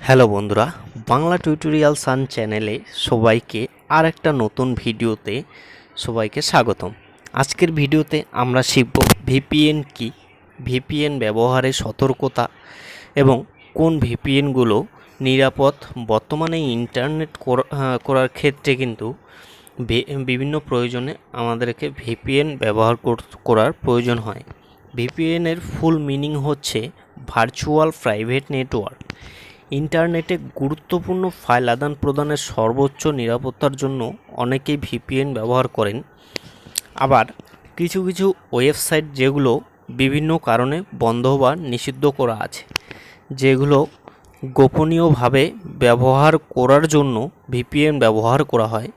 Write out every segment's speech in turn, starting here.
Hello বন্ধুরা, Bangla tutorial সান চ্যানেলে সবাইকে আর একটা নতুন ভিডিওতে সবাইকে স্বাগতম। আজকের ভিডিওতে আমরা শিখব ভিপিএন কি, ভিপিএন ব্যবহারের সতর্কতা এবং কোন ভিপিএনগুলো নিরাপদ। বর্তমানে ইন্টারনেট করার ক্ষেত্রে কিন্তু বিভিন্ন প্রয়োজনে আমাদেরকে ভিপিএন ব্যবহার করার প্রয়োজন হয়। ভিপিএনের ফুল মিনিং হচ্ছে ভার্চুয়াল প্রাইভেট নেটওয়ার্ক। ইন্টারনেটে গুরুত্বপূর্ণ ফাইল আদান প্রদানের সর্বোচ্চ নিরাপত্তার জন্য অনেকেই ভিপিএন ব্যবহার করেন। আবার কিছু কিছু ওয়েবসাইট যেগুলো বিভিন্ন কারণে বন্ধ বা নিষিদ্ধ করা আছে, যেগুলো গোপনীয়ভাবে ব্যবহার করার জন্য ভিপিএন ব্যবহার করা হয়।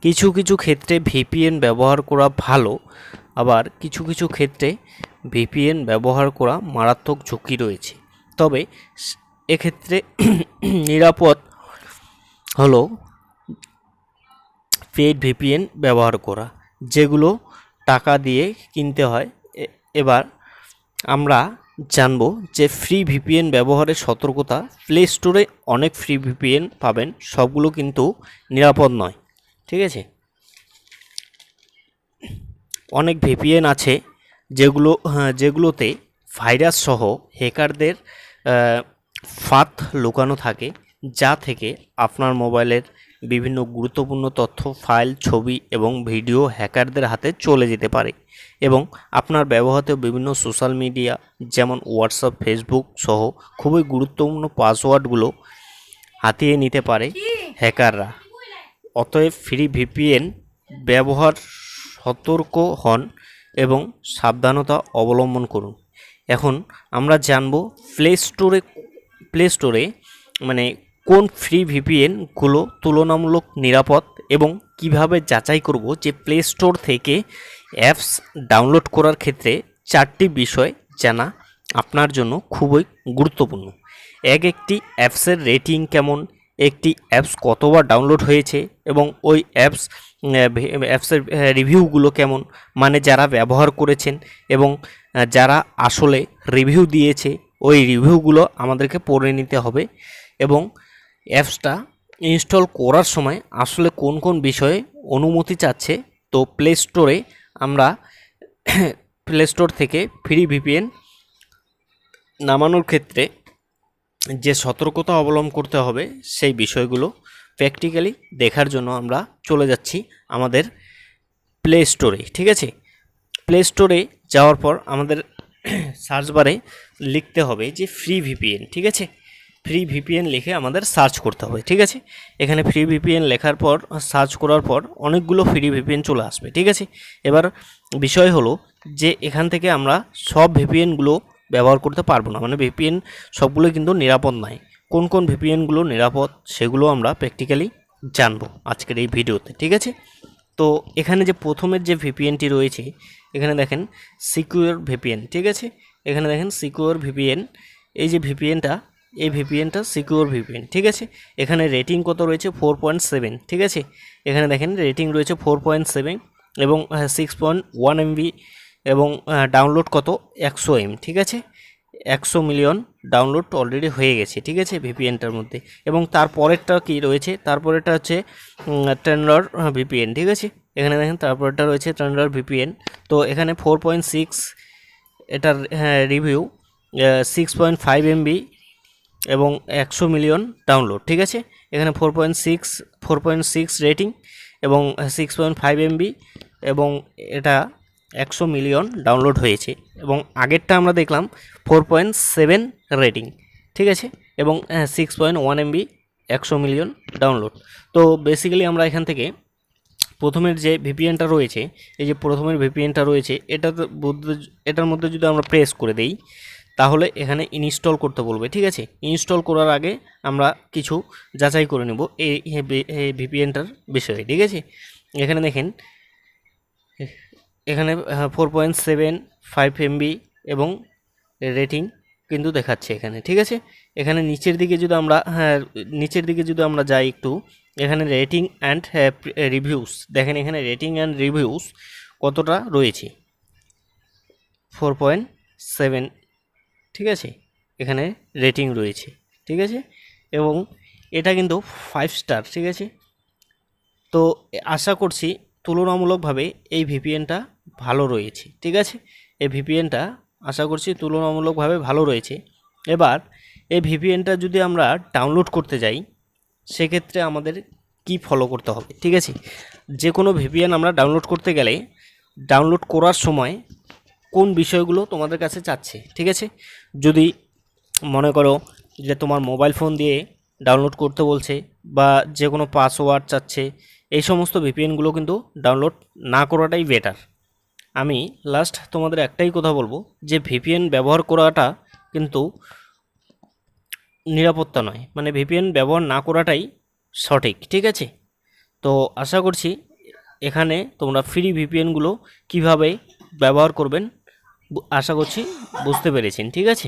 কিছু কিছু ক্ষেত্রে ভিপিএন ব্যবহার করা ভালো, আবার কিছু কিছু ক্ষেত্রে ভিপিএন ব্যবহার করা মারাত্মক ঝুঁকি রয়েছে। তবে এক্ষেত্রে নিরাপদ হলো পেইড ভিপিএন ব্যবহার করা, যেগুলো টাকা দিয়ে কিনতে হয়। এবার আমরা জানব যে ফ্রি ভিপিএন ব্যবহারের সতর্কতা। প্লে স্টোরে অনেক ফ্রি ভিপিএন পাবেন, সবগুলো কিন্তু নিরাপদ নয়, ঠিক আছে। অনেক ভিপিএন আছে যেগুলোতে ভাইরাস সহ হ্যাকারদের ফাঁদ লুকানো থাকে, যা থেকে আপনার মোবাইলের বিভিন্ন গুরুত্বপূর্ণ তথ্য, ফাইল, ছবি এবং ভিডিও হ্যাকারদের হাতে চলে যেতে পারে এবং আপনার ব্যবহৃত বিভিন্ন সোশ্যাল মিডিয়া যেমন হোয়াটসঅ্যাপ, ফেসবুক সহ খুবই গুরুত্বপূর্ণ পাসওয়ার্ডগুলো হাতিয়ে নিতে পারে হ্যাকাররা। অতএব ফ্রি ভিপিএন ব্যবহার সতর্ক হন এবং সাবধানতা অবলম্বন করুন। এখন আমরা জানব প্লে স্টোরে মানে কোন ফ্রি ভিপিএনগুলো তুলনামূলক নিরাপদ এবং কিভাবে যাচাই করব যে প্লে স্টোর থেকে অ্যাপস ডাউনলোড করার ক্ষেত্রে 4টি বিষয় জানা আপনার জন্য খুবই গুরুত্বপূর্ণ। একটি অ্যাপসের রেটিং কেমন, একটি অ্যাপস কতবার ডাউনলোড হয়েছে এবং ওই অ্যাপসের রিভিউগুলো কেমন, মানে যারা ব্যবহার করেছেন এবং যারা আসলে রিভিউ দিয়েছে ওই রিভিউগুলো আমাদেরকে পড়ে নিতে হবে। এবং অ্যাপসটা ইনস্টল করার সময় আসলে কোন কোন বিষয়ে অনুমতি চাচ্ছে। তো প্লে স্টোর থেকে ফ্রি ভিপিএন নামানোর ক্ষেত্রে যে সতর্কতা অবলম্বন করতে হবে সেই বিষয়গুলো প্র্যাকটিক্যালি দেখার জন্য আমরা চলে যাচ্ছি আমাদের প্লে স্টোরে, ঠিক আছে। প্লে স্টোরে যাওয়ার পর আমাদের সার্চ বারে লিখতে হবে যে ফ্রি ভিপিএন, ঠিক আছে। ফ্রি ভিপিএন লিখে আমাদের সার্চ করতে হবে, ঠিক আছে। এখানে ফ্রি ভিপিএন লেখার পর সার্চ করার পর অনেকগুলো ফ্রি ভিপিএন চলে আসবে, ঠিক আছে। এবার বিষয় হলো যে এখান থেকে আমরা সব ভিপিএনগুলো ব্যবহার করতে পারবো না, মানে ভিপিএন সবগুলো কিন্তু নিরাপদ নয়। কোন কোন ভিপিএনগুলো নিরাপদ সেগুলো আমরা প্র্যাকটিক্যালি জানবো আজকের এই ভিডিওতে, ঠিক আছে। তো এখানে যে প্রথমের যে ভিপিএনটি রয়েছে, এখানে দেখেন সিকিউর ভিপিএন, ঠিক আছে। এখানে দেখেন সিকিউর ভিপিএন, এই যে এই ভিপিএনটা সিকিউর ভিপিএন, ঠিক আছে। এখানে রেটিং কত রয়েছে 4.7, ঠিক আছে। এখানে দেখেন রেটিং রয়েছে 4.7 এবং 6.1 MB এবং ডাউনলোড কত 100 MB, ঠিক আছে। 100 মিলিয়ন ডাউনলোড অলরেডি হয়ে গেছে, ঠিক আছে ভিপিএনটার মধ্যে। এবং তারপরেরটা কি রয়েছে, তারপরেরটা হচ্ছে ট্রেন্ডলার ভিপিএন, ঠিক আছে। এখানে দেখেন তারপরেরটা রয়েছে ট্রেন্ডলার ভিপিএন। তো এখানে 4.6 এটার রিভিউ, 6.5 MB এবং 100 মিলিয়ন ডাউনলোড, ঠিক আছে। এখানে 4.6 রেটিং এবং 6.5 MB এবং এটা 100 মিলিয়ন ডাউনলোড হয়েছে। এবং আগেরটা আমরা দেখলাম 4.7 রেটিং, ঠিক আছে, এবং 6.1 MB 100 মিলিয়ন ডাউনলোড। তো বেসিক্যালি আমরা এখান থেকে প্রথমের যে ভিপিএনটা রয়েছে, এই যে প্রথমের ভিপিএনটা রয়েছে, এটার মধ্যে যদি আমরা প্রেস করে দেই তাহলে এখানে ইনস্টল করতে বলবে, ঠিক আছে। ইনস্টল করার আগে আমরা কিছু যাচাই করে নেব এই ভিপিএনটার বিষয়ে, ঠিক আছে। এখানে দেখেন এখানে 4.75 MB এবং রেটিং কিন্তু দেখাচ্ছে এখানে, ঠিক আছে। এখানে নিচের দিকে যদি আমরা যাই একটু, এখানে রেটিং অ্যান্ড রিভিউস দেখেন, এখানে রেটিং অ্যান্ড রিভিউস কতটা রয়েছে 4.7, ঠিক আছে। এখানে রেটিং রয়েছে, ঠিক আছে। এবং এটা কিন্তু 5 স্টার, ঠিক আছে। তো আশা করছি তুলনামূলকভাবে এই ভিপিএনটা ভালো রয়েছে, ঠিক আছে। এই ভিপিএনটা আশা করছি তুলনামূলকভাবে ভালো রয়েছে। এবার এই ভিপিএনটা যদি আমরা ডাউনলোড করতে যাই সেক্ষেত্রে আমাদের কি ফলো করতে হবে, ঠিক আছে। যে কোনো ভিপিএন আমরা ডাউনলোড করতে গেলে ডাউনলোড করার সময় কোন বিষয়গুলো তোমাদের কাছে চাচ্ছে, ঠিক আছে। যদি মনে করো যে তোমার মোবাইল ফোন দিয়ে ডাউনলোড করতে বলছে বা যে কোনো পাসওয়ার্ড চাচ্ছে, এই সমস্ত ভিপিএনগুলো কিন্তু ডাউনলোড না করাটাই বেটার। আমি লাস্ট তোমাদের একটাই কথা বলবো যে ভিপিএন ব্যবহার করাটা কিন্তু নিরাপত্তা নয়, মানে ভিপিএন ব্যবহার না করাটাই সঠিক, ঠিক আছে। তো আশা করছি এখানে তোমরা ফ্রি ভিপিএনগুলো কিভাবে ব্যবহার করবেন আশা করছি বুঝতে পেরেছেন, ঠিক আছে।